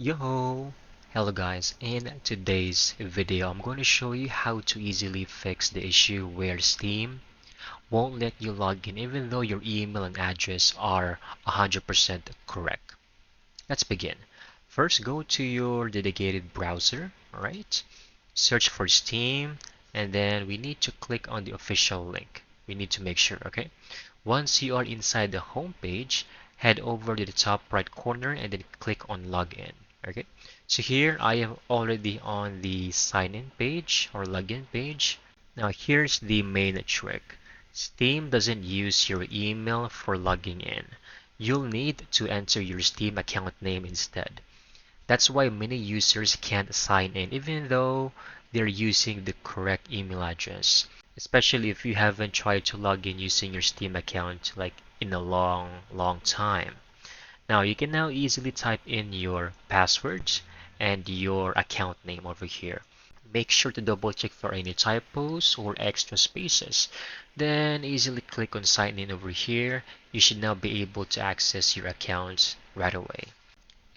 Yo! Hello guys, in today's video I'm going to show you how to easily fix the issue where Steam won't let you log in even though your email and address are 100% correct. Let's begin. First, go to your dedicated browser, alright? Search for Steam, and then we need to click on the official link. We need to make sure, okay? Once you are inside the home page, head over to the top right corner and then click on login. Okay, so here I am already on the sign in page or login page. Now here's the main trick. Steam doesn't use your email for logging in. You'll need to enter your Steam account name instead. That's why many users can't sign in even though they're using the correct email address, especially if you haven't tried to log in using your Steam account like in a long time. Now you can now easily type in your passwords and your account name over here. Make sure to double check for any typos or extra spaces. Then easily click on sign in over here. You should now be able to access your accounts right away.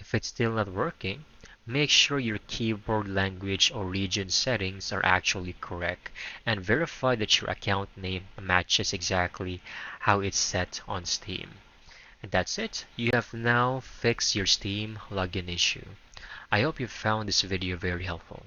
If it's still not working, make sure your keyboard language or region settings are actually correct and verify that your account name matches exactly how it's set on Steam. And that's it. You have now fixed your Steam login issue. I hope you found this video very helpful.